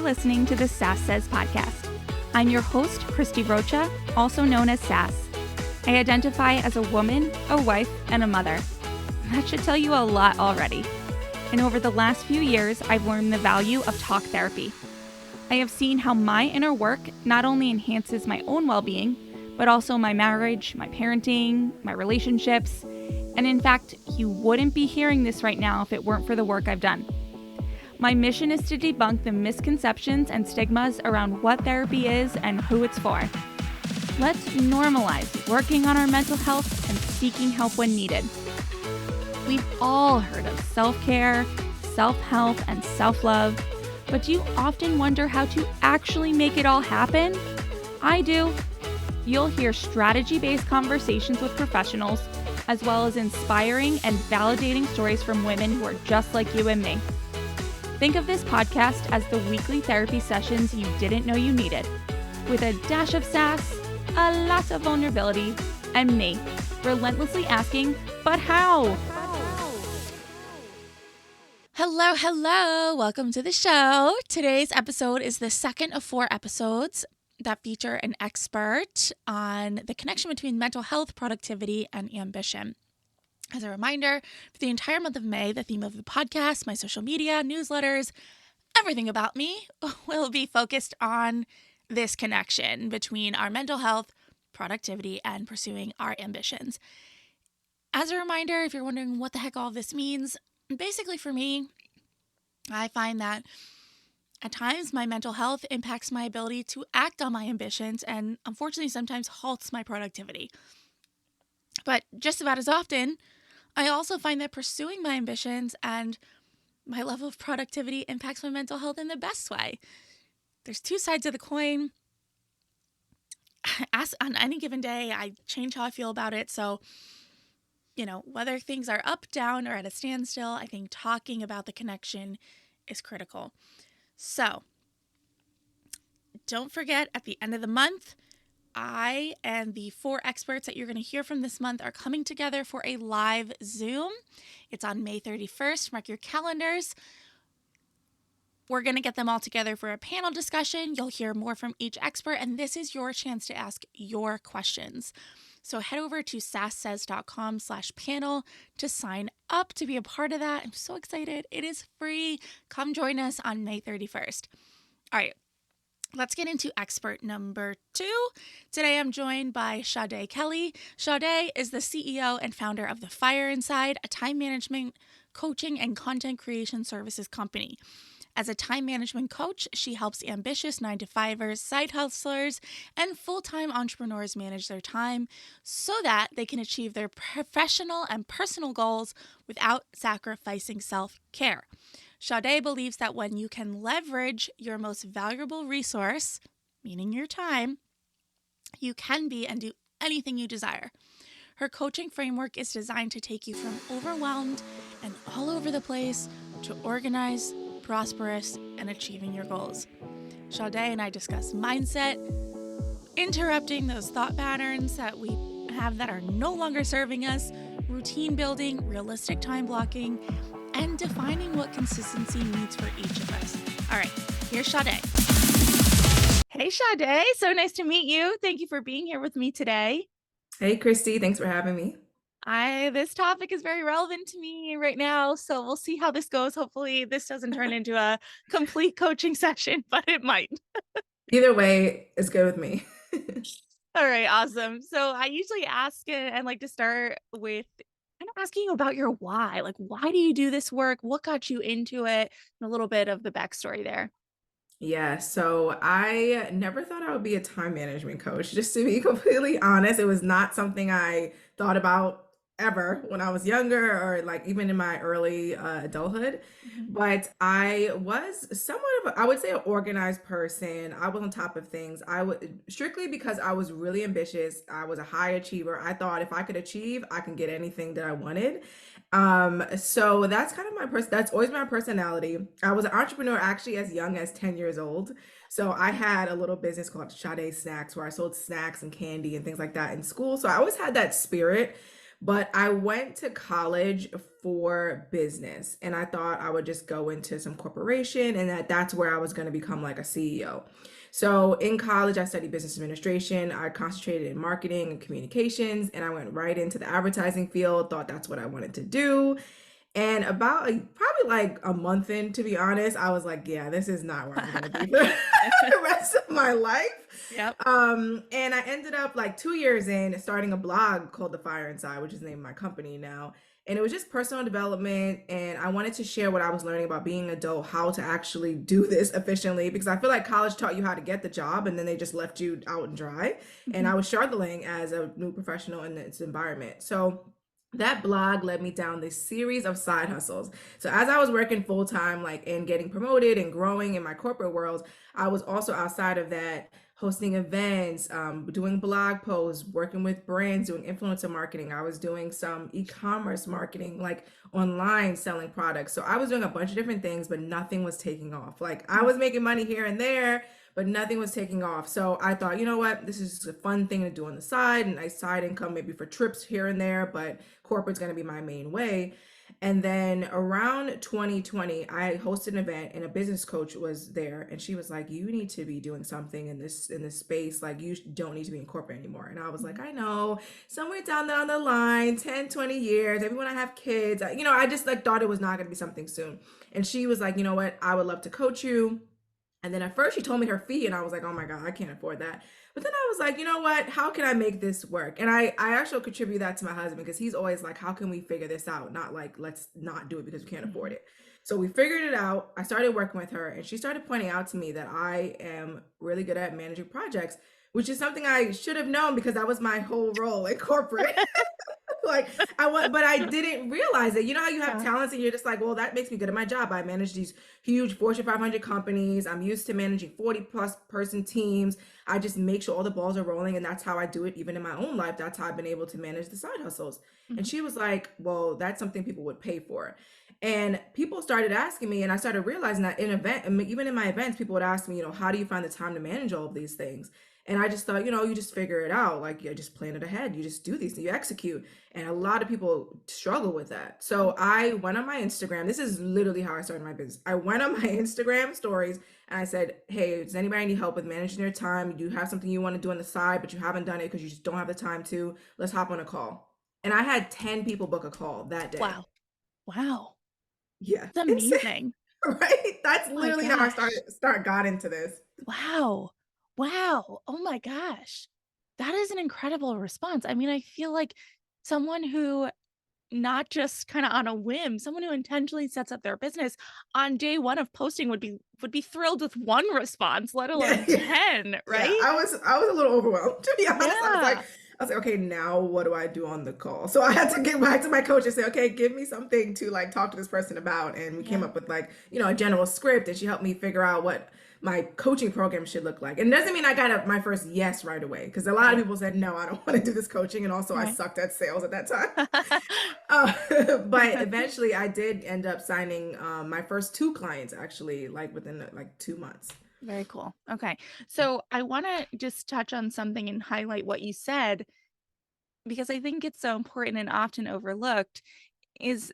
You're listening to the Sass Says podcast. I'm your host, Christy Rocha, also known as Sass. I identify as a woman, a wife, and a mother. That should tell you a lot already. And over the last few years, I've learned the value of talk therapy. I have seen how my inner work not only enhances my own well-being, but also my marriage, my parenting, my relationships. And in fact, you wouldn't be hearing this right now if it weren't for the work I've done. My mission is to debunk the misconceptions and stigmas around what therapy is and who it's for. Let's normalize working on our mental health and seeking help when needed. We've all heard of self-care, self-help, and self-love, but do you often wonder how to actually make it all happen? I do. You'll hear strategy-based conversations with professionals, as well as inspiring and validating stories from women who are just like you and me. Think of this podcast as the weekly therapy sessions you didn't know you needed, with a dash of sass, a lot of vulnerability, and me, relentlessly asking, but how? Hello. Welcome to the show. Today's episode is the second of 4 episodes that feature an expert on the connection between mental health, productivity, and ambition. As a reminder, for the entire month of May, the theme of the podcast, my social media, newsletters, everything about me will be focused on this connection between our mental health, productivity, and pursuing our ambitions. As a reminder, if you're wondering what the heck all this means, basically for me, I find that at times my mental health impacts my ability to act on my ambitions and unfortunately sometimes halts my productivity. But just about as often, I also find that pursuing my ambitions and my level of productivity impacts my mental health in the best way. There's 2 sides of the coin. On any given day, I change how I feel about it. So, whether things are up, down, or at a standstill, I think talking about the connection is critical. So, don't forget, at the end of the month, I and the 4 experts that you're going to hear from this month are coming together for a live Zoom. It's on May 31st. Mark your calendars. We're going to get them all together for a panel discussion. You'll hear more from each expert, and this is your chance to ask your questions. So head over to sasssays.com/panel to sign up to be a part of that. I'm so excited. It is free. Come join us on May 31st. All right. Let's get into expert number 2. Today I'm joined by Sade Kelly. Sade is the CEO and founder of The Fire Inside, a time management, coaching, and content creation services company. As a time management coach, she helps ambitious 9-to-5ers, side hustlers, and full-time entrepreneurs manage their time so that they can achieve their professional and personal goals without sacrificing self-care. Sade believes that when you can leverage your most valuable resource, meaning your time, you can be and do anything you desire. Her coaching framework is designed to take you from overwhelmed and all over the place to organized, prosperous, and achieving your goals. Sade and I discuss mindset, interrupting those thought patterns that we have that are no longer serving us, routine building, realistic time blocking, and defining what consistency means for each of us. All right, here's Sade. Hey, Sade. So nice to meet you. Thank you for being here with me today. Hey, Christy. Thanks for having me. This topic is very relevant to me right now, so we'll see how this goes. Hopefully this doesn't turn into a complete coaching session, but it might. Either way, it's good with me. All right, awesome. So I usually ask and like to start with kind of asking you about your why. Like, why do you do this work? What got you into it? And a little bit of the backstory there. Yeah, so I never thought I would be a time management coach. Just to be completely honest, it was not something I thought about ever when I was younger or like even in my early adulthood. But I was somewhat of, I would say, an organized person. I was on top of things. I would strictly because I was really ambitious. I was a high achiever. I thought if I could achieve, I can get anything that I wanted. So that's kind of that's always my personality. I was an entrepreneur actually as young as 10 years old. So I had a little business called Sade Snacks where I sold snacks and candy and things like that in school. So I always had that spirit. But I went to college for business. And I thought I would just go into some corporation and that's where I was going to become like a CEO. So in college, I studied business administration. I concentrated in marketing and communications, and I went right into the advertising field, thought that's what I wanted to do. And about probably like a month in, to be honest, I was like, yeah, this is not where I'm going to be for the rest of my life. Yep. And I ended up like 2 years in starting a blog called The Fire Inside, which is the name of my company now. And it was just personal development. And I wanted to share what I was learning about being an adult, how to actually do this efficiently, because I feel like college taught you how to get the job and then they just left you out and dry. And I was struggling as a new professional in this environment. So that blog led me down this series of side hustles. So as I was working full time, like and getting promoted and growing in my corporate world, I was also outside of that hosting events, doing blog posts, working with brands, doing influencer marketing. I was doing some e-commerce marketing, like online selling products. So I was doing a bunch of different things, but nothing was taking off. Like I was making money here and there, but nothing was taking off. So I thought, you know what, this is just a fun thing to do on the side, and nice side income maybe for trips here and there, but corporate's going to be my main way. And then around 2020, I hosted an event and a business coach was there, and she was like, you need to be doing something in this space. Like you don't need to be in corporate anymore. And I was like, I know, somewhere down the line, 10, 20 years, maybe when I have kids, I just like thought it was not going to be something soon. And she was like, you know what, I would love to coach you. And then at first she told me her fee and I was like, oh my God, I can't afford that. But then I was like, you know what? How can I make this work? And I actually contribute that to my husband because he's always like, how can we figure this out? Not like, let's not do it because we can't afford it. So we figured it out. I started working with her and she started pointing out to me that I am really good at managing projects, which is something I should have known because that was my whole role in corporate. Like but I didn't realize it. You know how you have talents and you're just like, well, that makes me good at my job. I manage these huge Fortune 500 companies. I'm used to managing 40 plus person teams. I just make sure all the balls are rolling. And that's how I do it. Even in my own life, that's how I've been able to manage the side hustles. And she was like, well, that's something people would pay for. And people started asking me, and I started realizing that even in my events, people would ask me, how do you find the time to manage all of these things? And I just thought, you just figure it out. Like you just plan it ahead. You just do these, you execute. And a lot of people struggle with that. So I went on my Instagram. This is literally how I started my business. I went on my Instagram stories and I said, hey, does anybody need help with managing their time? You have something you want to do on the side, but you haven't done it because you just don't have the time to. Let's hop on a call. And I had 10 people book a call that day. Wow. Yeah. That's amazing. Right? That's literally how I got into this. Wow. Oh my gosh. That is an incredible response. I mean, I feel like someone who not just kind of on a whim, someone who intentionally sets up their business on day one of posting would be thrilled with one response, let alone 10, right? Yeah, I was a little overwhelmed, to be honest. I was like, okay, now what do I do on the call? So I had to get back to my coach and say, okay, give me something to like talk to this person about. And we came up with like, a general script, and she helped me figure out what my coaching program should look like. And it doesn't mean I got my first yes right away, because a lot of people said, no, I don't want to do this coaching. And also I sucked at sales at that time. But eventually I did end up signing my first 2 clients actually, like within like 2 months. Very cool. Okay. So I want to just touch on something and highlight what you said, because I think it's so important and often overlooked is,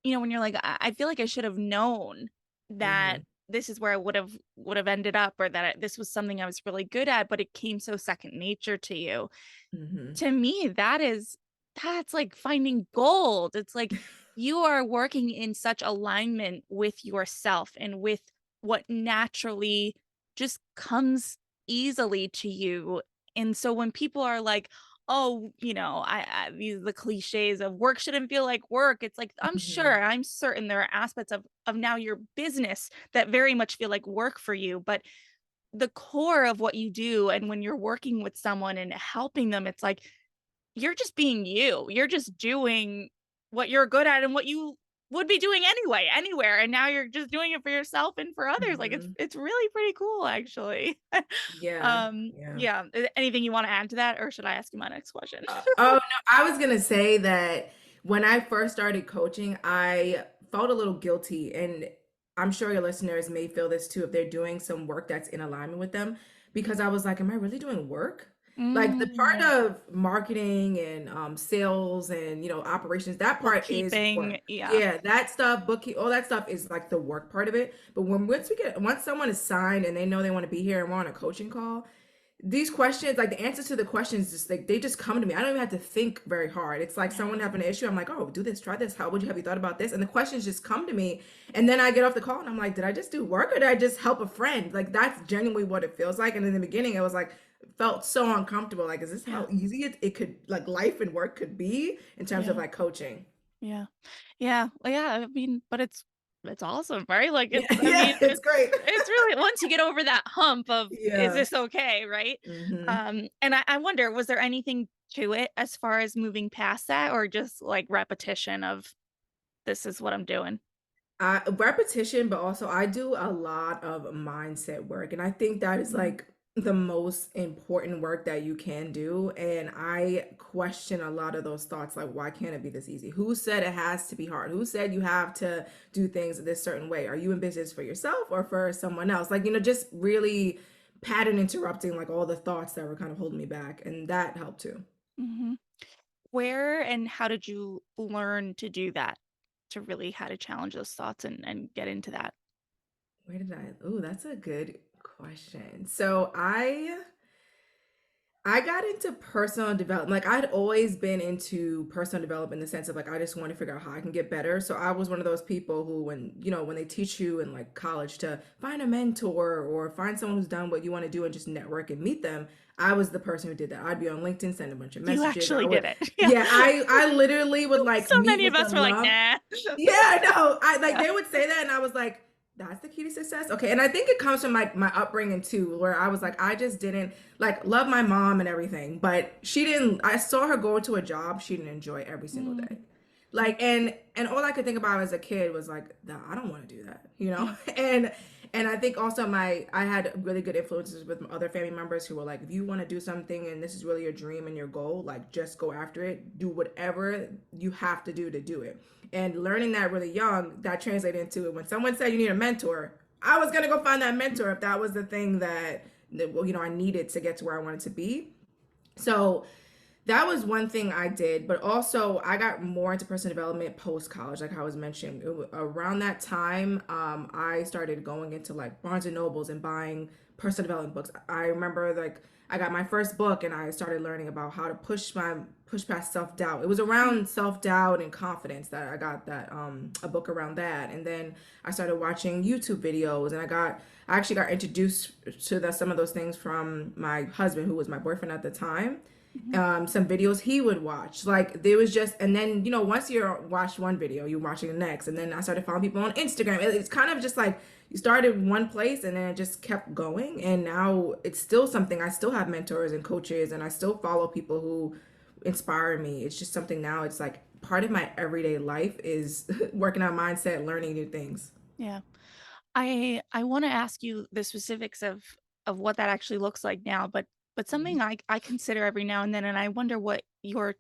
when you're like, I feel like I should have known that this is where I would have ended up, or that this was something I was really good at, but it came so second nature to you. To me, that's like finding gold. It's like you are working in such alignment with yourself and with what naturally just comes easily to you. And so when people are like, oh, the cliches of work shouldn't feel like work. It's like, I'm certain there are aspects of now your business that very much feel like work for you. But the core of what you do, and when you're working with someone and helping them, it's like, you're just being you. You're just doing what you're good at and what you would be doing anyway, anywhere. And now you're just doing it for yourself and for others. Like it's really pretty cool, actually. Yeah. Yeah. Anything you want to add to that, or should I ask you my next question? Oh no, I was gonna say that when I first started coaching, I felt a little guilty, and I'm sure your listeners may feel this too if they're doing some work that's in alignment with them, because I was like, am I really doing work? Like the part Mm, of marketing and sales and operations, that part is bookkeeping. work. Yeah. Yeah, that stuff, bookkeep, all that stuff is like the work part of it. But once someone is signed and they know they want to be here and we're on a coaching call, these questions, like the answers to the questions, just like they just come to me. I don't even have to think very hard. It's like Yeah. someone having an issue. I'm like, oh, do this, try this. How would you have you thought about this? And the questions just come to me. And then I get off the call and I'm like, did I just do work or did I just help a friend? Like that's genuinely what it feels like. And in the beginning, it was like felt so uncomfortable. Like, is this Yeah. how easy it could like life and work could be in terms of Yeah. like coaching? Yeah. Yeah. Well, yeah, I mean, but it's awesome, right? Like Yeah, I yeah, mean, it's great. it's really once you get over that hump of is Yeah. this okay, right? Hmm. And I wonder, was there anything to it as far as moving past that or just like repetition of this is what I'm doing? Repetition, but also I do a lot of mindset work, and I think that is Mm, like the most important work that you can do. And I question a lot of those thoughts, like, why can't it be this easy? Who said it has to be hard? Who said you have to do things this certain way? Are you in business for yourself or for someone else? Like, just really pattern interrupting like all the thoughts that were kind of holding me back, and that helped too. mhm. Where and how did you learn to do that? To really how to challenge those thoughts and get into that? Where did I? Oh, that's a good question. So I got into personal development. Like I'd always been into personal development in the sense of like I just want to figure out how I can get better. So I was one of those people who when they teach you in like college to find a mentor or find someone who's done what you want to do and just network and meet them, I was the person who did that. I'd be on LinkedIn, send a bunch of You messages. I actually would did it. Yeah. yeah, I literally would like So meet many of with us them were like, lump. "Nah." Yeah, I know. I like Yeah. they would say that and I was like, that's the key to success. Okay. And I think it comes from like my upbringing too, where I was like, I just didn't like love my mom and everything, but she didn't I saw her go to a job she didn't enjoy every single Mm, day. Like and all I could think about as a kid was like, nah, I don't want to do that. yeah. And I think also I had really good influences with other family members who were like, if you want to do something and this is really your dream and your goal, like just go after it. Do whatever you have to do it. And learning that really young, that translated into it. When someone said you need a mentor, I was gonna go find that mentor if that was the thing that well, I needed to get to where I wanted to be. So that was one thing I did, but also I got more into personal development post college, like I was mentioning. Around that time, I started going into like Barnes and Nobles and buying personal development books. I remember like I got my first book and I started learning about how to push past self doubt. It was Mm, around self doubt and confidence that I got that a book around that, and then I started watching YouTube videos, and I actually got introduced to some of those things from my husband, who was my boyfriend at the time. mhm. Some videos he would watch. Like there was just, and then once you watch one video, you're watching the next, and then I started following people on Instagram. It's kind of just like you started one place and then it just kept going, and now it's still something. I still have mentors and coaches, and I still follow people who inspire me. It's just something now. It's like part of my everyday life is working on mindset, learning new things. Yeah. I want to ask you the specifics of what that actually looks like now, but something I consider every now and then, and I wonder what your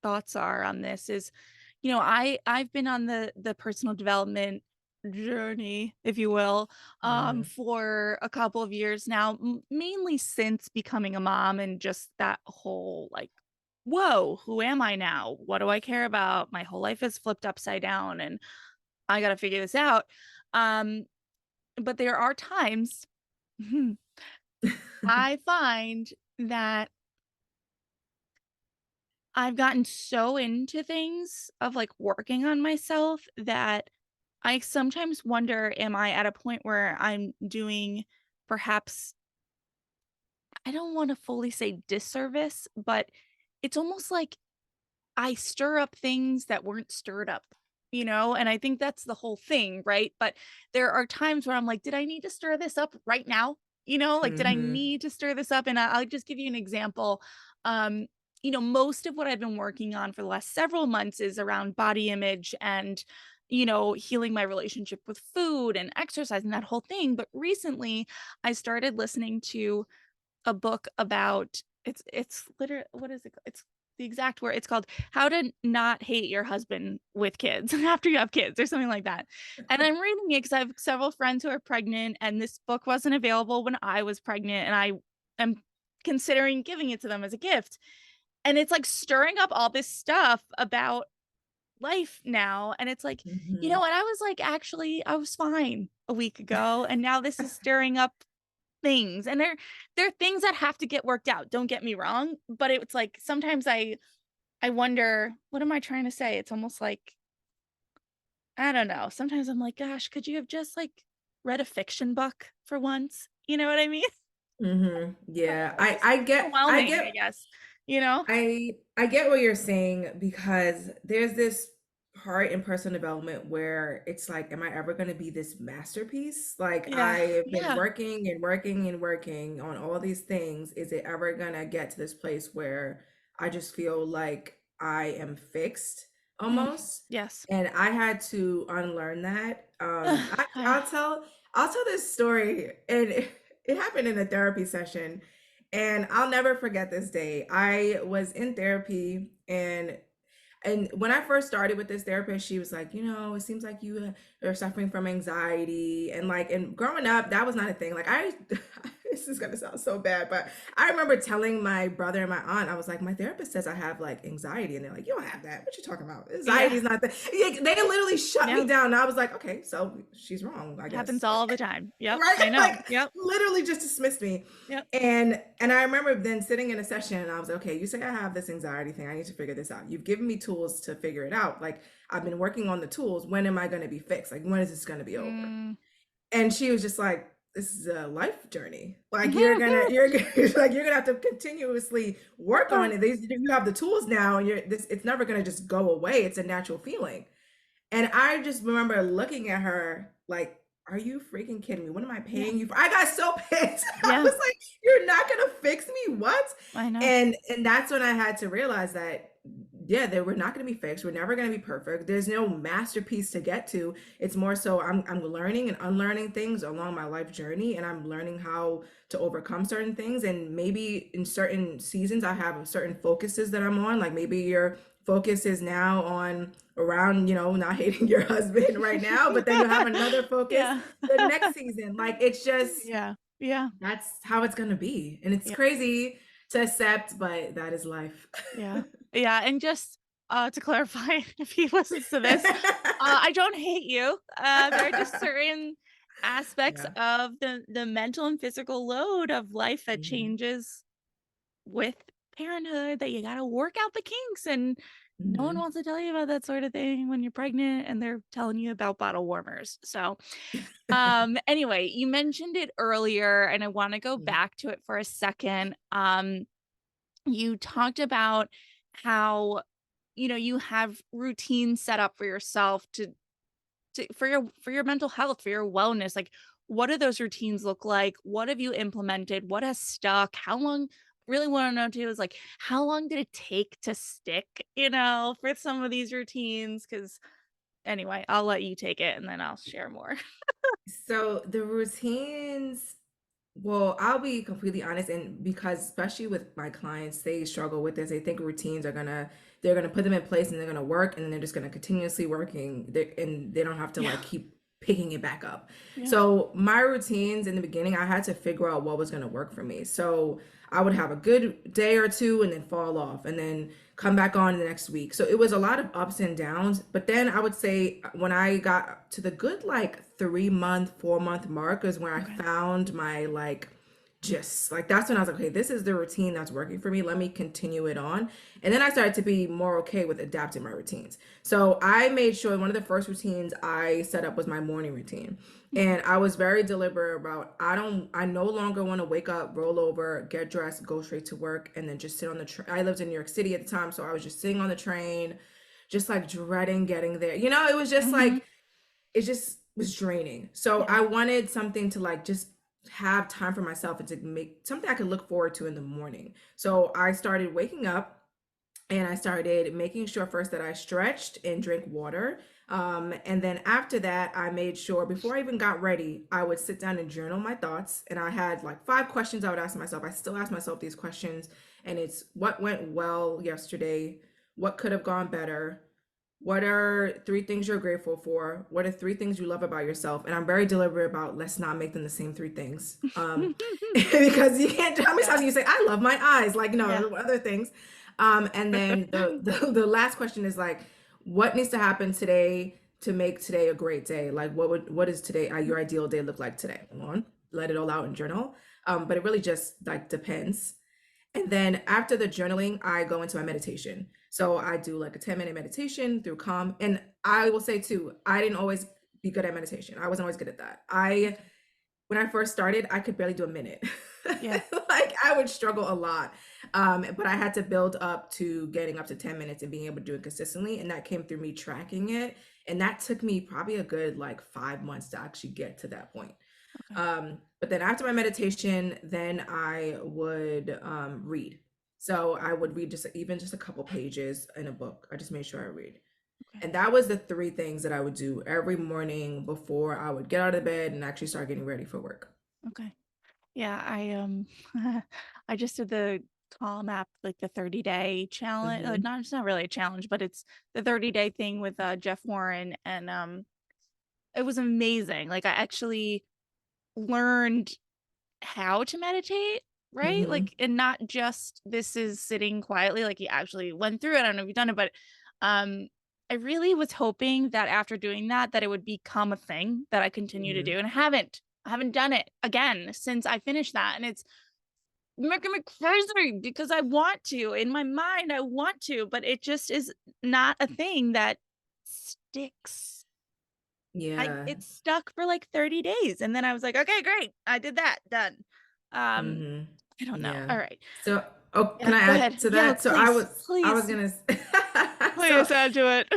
thoughts are on this is, I've been on the personal development journey, if you will, Mm-hmm. for a couple of years now, mainly since becoming a mom and just that whole like, whoa, who am I now? What do I care about? My whole life is flipped upside down, and I got to figure this out. Um, but there are times I find that I've gotten so into things of like working on myself that I sometimes wonder, am I at a point where I'm doing perhaps, I don't want to fully say disservice, but it's almost like I stir up things that weren't stirred up, and I think that's the whole thing, right? But there are times where I'm like, did I need to stir this up right now? Like, did I Mm-hmm. need to stir this up? And I'll just give you an example. Um, most of what I've been working on for the last several months is around body image and, healing my relationship with food and exercise and that whole thing. But recently I started listening to a book about it's literally what is it? It's the exact word. It's called How to Not Hate Your Husband with Kids After You Have Kids or something like that. And I'm reading it because I have several friends who are pregnant, and this book wasn't available when I was pregnant, and I am considering giving it to them as a gift. And it's like stirring up all this stuff about life now. And it's like, you know Mhm. what? I was like, actually, I was fine a week ago. And now this is stirring up things. And there are things that have to get worked out. Don't get me wrong. But it's like sometimes I wonder, what am I trying to say? It's almost like, I don't know. Sometimes I'm like, gosh, could you have just like read a fiction book for once? You know what I mean? Mhm. Yeah. It's just I overwhelming, I get guess, you know? I get what you're saying because there's this part in personal development where it's like, am I ever going to be this masterpiece? Like Yeah. I've been Yeah. working and working and working on all these things. Is it ever going to get to this place where I just feel like I am fixed Mm, almost? yes. And I had to unlearn that. I I'll tell this story, and it happened in a therapy session. And I'll never forget this day. I was in therapy, and when I first started with this therapist, she was like, it seems like you are suffering from anxiety. And like, and growing up, that was not a thing. Like, this is gonna sound so bad, but I remember telling my brother and my aunt, I was like, my therapist says I have like anxiety. And they're like, you don't have that. What you talking about? Yeah. Anxiety is not that. They literally shut me Yeah. down. And I was like, okay, so she's wrong, I Happens guess. all the time. Yep. Right? I know. Like Yep. literally just dismissed me. Yep. And I remember then sitting in a session and I was like, okay, you say I have this anxiety thing. I need to figure this out. You've given me tools to figure it out. Like I've been working on the tools. When am I going to be fixed? Like when is this going to be over? Mm. And she was just like, this is a life journey. Like you're gonna have to continuously work on it. You have the tools now, and it's never gonna just go away. It's a natural feeling. And I just remember looking at her like, are you freaking kidding me? What am I Yeah. paying you for? I got so pissed. I Yeah. was like, you're not gonna fix me? What? I know. And that's when I had to realize that, yeah, they were not gonna be fixed. We're never gonna be perfect. There's no masterpiece to get to. It's more so I'm learning and unlearning things along my life journey, and I'm learning how to overcome certain things. And maybe in certain seasons I have certain focuses that I'm on. Like maybe your focus is now on around, not hating your husband right now, but then you'll have another focus Yeah. the next season. Like it's just, Yeah. Yeah. that's how it's gonna be. And it's Yeah. crazy to accept, but that is life. Yeah. Yeah. And just to clarify, if he listens to this, I don't hate you. There are just certain aspects Yeah. of the mental and physical load of life that Mhm. changes with parenthood that you gotta work out the kinks, and no one Mhm. wants to tell you about that sort of thing when you're pregnant and they're telling you about bottle warmers. So, anyway, you mentioned it earlier and I want to go Mhm. back to it for a second. You talked about how, you have routines set up for yourself for your mental health, for your wellness. Like, what do those routines look like? What have you implemented? What has stuck? How long? Really want to know too is like, how long did it take to stick, for some of these routines? Because anyway, I'll let you take it and then I'll share more. So the routines, well, I'll be completely honest, and because especially with my clients, they struggle with this. They think routines are they're gonna put them in place and they're gonna work, and then they're just gonna continuously working, and they don't have to Yeah. like keep picking it back up. Yeah. So my routines in the beginning, I had to figure out what was gonna work for me. So I would have a good day or two and then fall off, and then come back on the next week. So it was a lot of ups and downs. But then I would say when I got to the good like 3 month, 4 month mark is when I Okay. found my like just like that's when I was like, okay, this is the routine that's working for me. Let me continue it on. And then I started to be more okay with adapting my routines. So I made sure one of the first routines I set up was my morning routine. And I was very deliberate about I no longer want to wake up, roll over, get dressed, go straight to work, and then just sit on the train. I lived in New York City at the time, so I was just sitting on the train, just like dreading getting there. It was just Hmm. like it just was draining. So Yeah. I wanted something to like just have time for myself and to make something I could look forward to in the morning. So I started waking up and I started making sure first that I stretched and drank water. And then after that, I made sure before I even got ready, I would sit down and journal my thoughts. And I had like 5 questions I would ask myself. I still ask myself these questions, and it's what went well yesterday, what could have gone better, what are three things you're grateful for? What are three things you love about yourself? And I'm very deliberate about let's not make them the same three things. Because you can't, how many Yeah. times do you say, I love my eyes? Like, Yeah. other things. And then the last question is like, what needs to happen today to make today a great day? Like, what is today, your ideal day look like today? Come on, let it all out in journal. But it really just like depends. And then after the journaling, I go into my meditation. So I do like a 10-minute meditation through Calm. And I will say too, I didn't always be good at meditation. I wasn't always good at that. Okay. When I first started, I could barely do a minute. Yeah. Like I would struggle a lot. But I had to build up to getting up to 10 minutes and being able to do it consistently. And that came through me tracking it. And that took me probably a good like 5 months to actually get to that point. Okay. But then after my meditation, then I would read. So I would read just a couple pages in a book. I just made sure I read. Okay. And that was the three things that I would do every morning before I would get out of bed and actually start getting ready for work. Okay. Yeah, I just did the Calm app, like the 30-day challenge. Hmm. Not, it's not really a challenge, but it's the 30-day thing with Jeff Warren, and it was amazing. Like I actually learned how to meditate, right? Hmm. Like, and not just this is sitting quietly, like he actually went through it. I don't know if you've done it, but um I really was hoping that after doing that it would become a thing that I continue to Hmm. do. And I haven't done it again since I finished that. And it's making me crazy because I want to. In my mind, I want to, but it just is not a thing that sticks. Yeah. It stuck for like 30 days. And then I was like, okay, great. I did that. Done. Um, Hmm. I don't know. Yeah. All right. So, oh, can Yeah, I go add ahead. to Yeah, that? So please. I was Please. gonna, so Please add to it.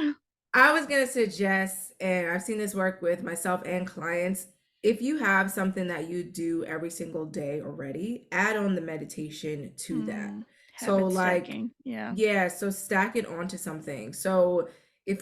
I was going to suggest, and I've seen this work with myself and clients, if you have something that you do every single day already, add on the meditation to that. So, Habit like, stacking. Yeah. yeah, so stack it onto something. So, if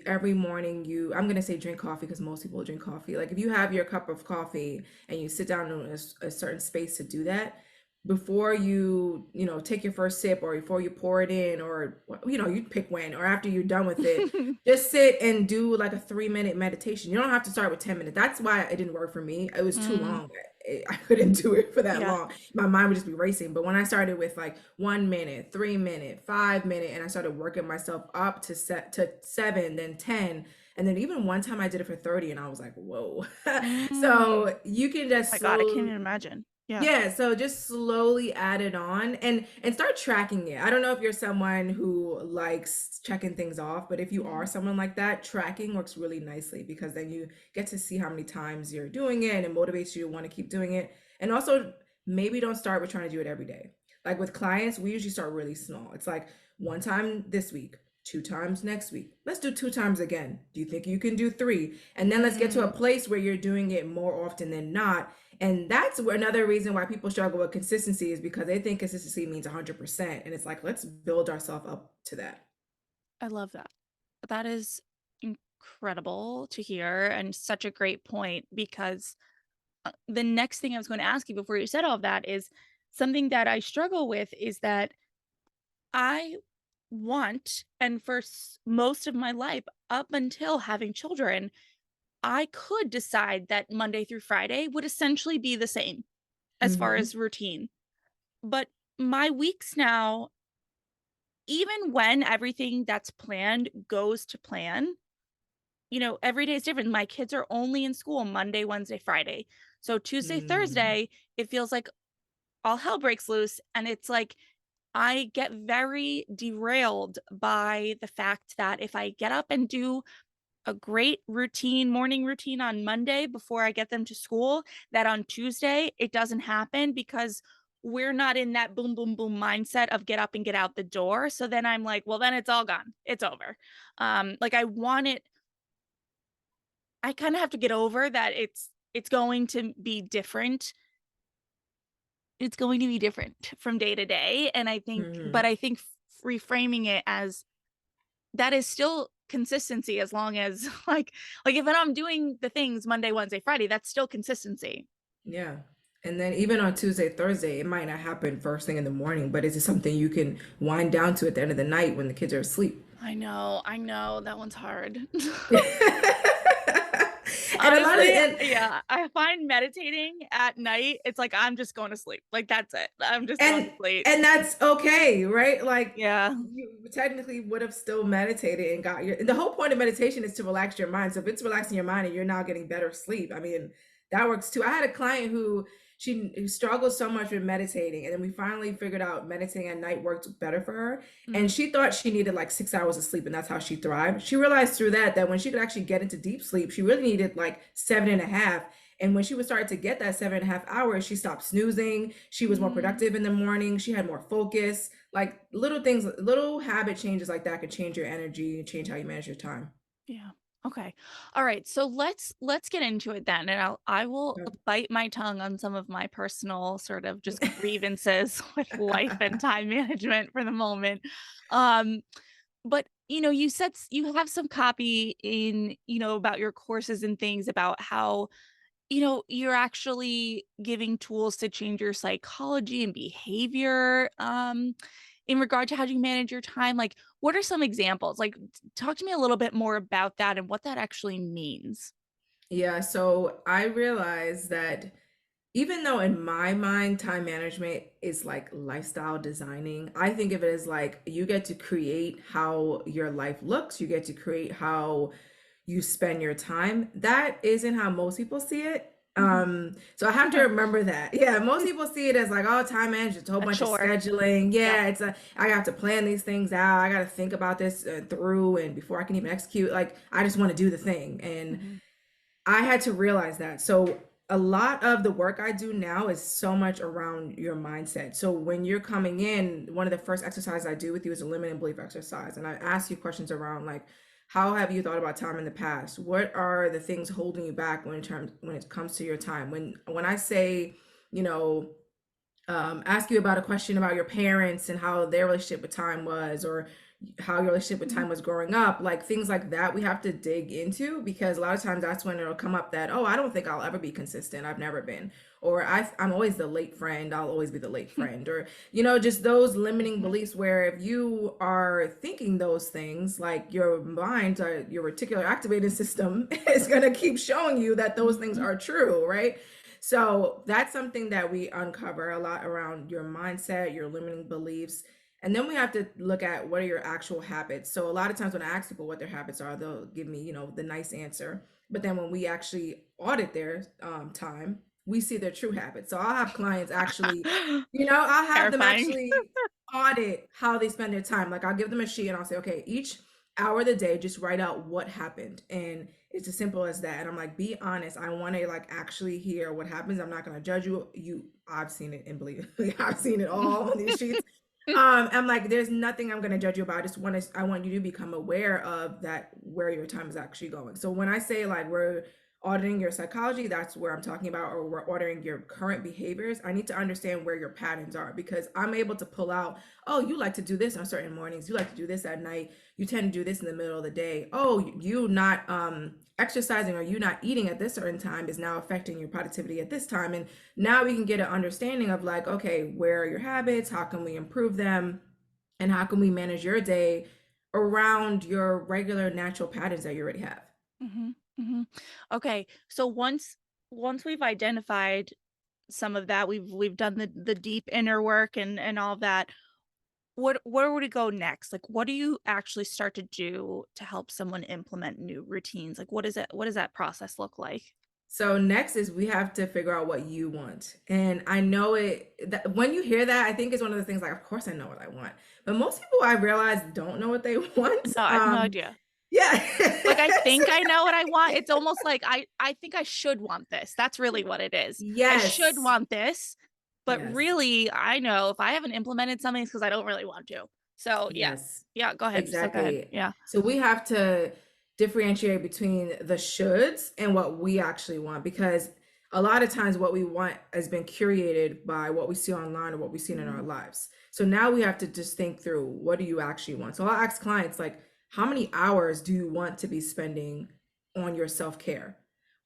every morning I'm going to say drink coffee because most people drink coffee. Like, if you have your cup of coffee and you sit down in a certain space to do that, before take your first sip or before you pour it in or you pick when or after you're done with it, just sit and do like a 3-minute meditation. You don't have to start with 10 minutes. That's why it didn't work for me. It was too Mm, long. I couldn't do it for that yeah. long. My mind would just be racing. But when I started with like 1 minute, 3 minute, 5 minute, and I started working myself up to 7, then 10, and then even one time I did it for 30 and I was like, whoa. Mm. So you can My just God, I can't slowly, even imagine. Yeah. yeah, so just slowly add it on and start tracking it. I don't know if you're someone who likes checking things off, but if you are Mhm. someone like that, tracking works really nicely because then you get to see how many times you're doing it and it motivates you to want to keep doing it. And also maybe don't start with trying to do it every day. Like with clients, we usually start really small. It's like one time this week, two times next week. Let's do two times again. Do you think you can do three? And then let's get to a Mm, place where you're doing it more often than not, and that's another reason why people struggle with consistency is because they think consistency means 100%. And it's like, let's build ourselves up to that. I love that. That is incredible to hear and such a great point because the next thing I was going to ask you before you said all of that is something that I struggle with is that I want, and for most of my life, up until having children, I could decide that Monday through Friday would essentially be the same as far Mm-hmm. as routine. But my weeks now, even when everything that's planned goes to plan, every day is different. My kids are only in school Monday, Wednesday, Friday. So Tuesday, Mm. Thursday, it feels like all hell breaks loose. And it's like I get very derailed by the fact that if I get up and do a great morning routine on Monday before I get them to school, that on Tuesday it doesn't happen because we're not in that boom, boom, boom mindset of get up and get out the door. So then I'm like, well, then it's all gone. It's over. Like I want it, I kind of have to get over that it's going to be different. It's going to be different from day to day. And Mm-hmm. but I think reframing it as that is still consistency as long as like if I'm doing the things Monday, Wednesday, Friday, that's still consistency. Yeah. And then even on Tuesday, Thursday, it might not happen first thing in the morning, but is it something you can wind down to at the end of the night when the kids are asleep? I know. That one's hard. And a lot of Honestly, and yeah, I find meditating at night, it's like I'm just going to sleep. Like that's it. I'm just going to and sleep. and that's okay, right? Like Yeah. you technically would have still meditated and got your the whole point of meditation is to relax your mind. So if it's relaxing your mind and you're now getting better sleep, I mean, that works too. I had a client who struggled so much with meditating, and then we finally figured out meditating at night worked better for her. Mm, And she thought she needed like 6 hours of sleep, and that's how she thrived. She realized through that when she could actually get into deep sleep, she really needed like 7.5. And when she was starting to get that 7.5 hours, she stopped snoozing. She was more mm, productive in the morning. She had more focus. Like little things, little habit changes like that could change your energy and change how you manage your time. yeah. Okay. All right. So let's get into it then. And I will bite my tongue on some of my personal sort of just grievances with life and time management for the moment. Um, but you said you have some copy in, about your courses and things about how you're actually giving tools to change your psychology and behavior, in regard to how do you manage your time? Like, what are some examples? Like, talk to me a little bit more about that and what that actually means. Yeah, so I realized that even though in my mind time management is like lifestyle designing, I think of it as like you get to create how your life looks, you get to create how you spend your time. That isn't how most people see it. Mhm. So I have to remember that. Yeah, most people see it as like, oh, time management, a whole A bunch of chore. scheduling. Yep. Yeah, I have to plan these things out. I got to think about this through, and before I can even execute, like I just want to do the thing. And Mhm. I had to realize that. So a lot of the work I do now is so much around your mindset. So when you're coming in, one of the first exercises I do with you is a limiting belief exercise. And I ask you questions around like, how have you thought about time in the past? What are the things holding you back when it comes to your time? When I say, you know, ask you about a question about your parents and how their relationship with time was, or how your relationship with Mhm. time was growing up, like things like that we have to dig into, because a lot of times that's when it'll come up that, oh, I don't think I'll ever be consistent, I've never been, or I'm always the late friend, I'll always be the late friend, or just those limiting Mhm. beliefs where if you are thinking those things, like your mind, your reticular activating system is going to keep showing you that those things Mhm. are true, right? So that's something that we uncover a lot around your mindset, your limiting beliefs. And then we have to look at what are your actual habits. So a lot of times when I ask people what their habits are, they'll give me, the nice answer. But then when we actually audit their time, we see their true habits. So I'll have clients actually, I'll have them Terrifying. actually audit how they spend their time. Like I'll give them a sheet and I'll say, okay, each hour of the day, just write out what happened. And it's as simple as that. And I'm like, be honest. I want to like actually hear what happens. I'm not going to judge you. I've seen it, and believe me, I've seen it all on these sheets. I'm like, there's nothing I'm going to judge you about. I want you to become aware of that, where your time is actually going. So when I say like we're auditing your psychology, that's where I'm talking about, or we're auditing your current behaviors. I need to understand where your patterns are, because I'm able to pull out, oh, you like to do this on certain mornings. You like to do this at night. You tend to do this in the middle of the day. Oh, you not exercising, or you not eating at this certain time is now affecting your productivity at this time. And now we can get an understanding of like, okay, where are your habits? How can we improve them? And how can we manage your day around your regular natural patterns that you already have? Mhm. Mhm. Okay. So once we've identified some of that, we've done the deep inner work and all of that. Where would it go next? Like, what do you actually start to do to help someone implement new routines? Like, what does that process look like? So next is we have to figure out what you want. And I know that when you hear that, I think it's one of the things like, of course I know what I want. But most people I realize don't know what they want. No, I have no idea. Yeah. Like, I think I know what I want. It's almost like I think I should want this. That's really what it is. I should Yes. want this, but Yes. really, I know if I haven't implemented something, it's because I don't really want to. So, yeah. Yes. Yeah, go ahead. So go ahead. Exactly. Yeah. So we have to differentiate between the shoulds and what we actually want, because a lot of times what we want has been curated by what we see online or what we've seen in our Mhm. lives. So now we have to just think through, what do you actually want? So I'll ask clients like, how many hours do you want to be spending on your self-care,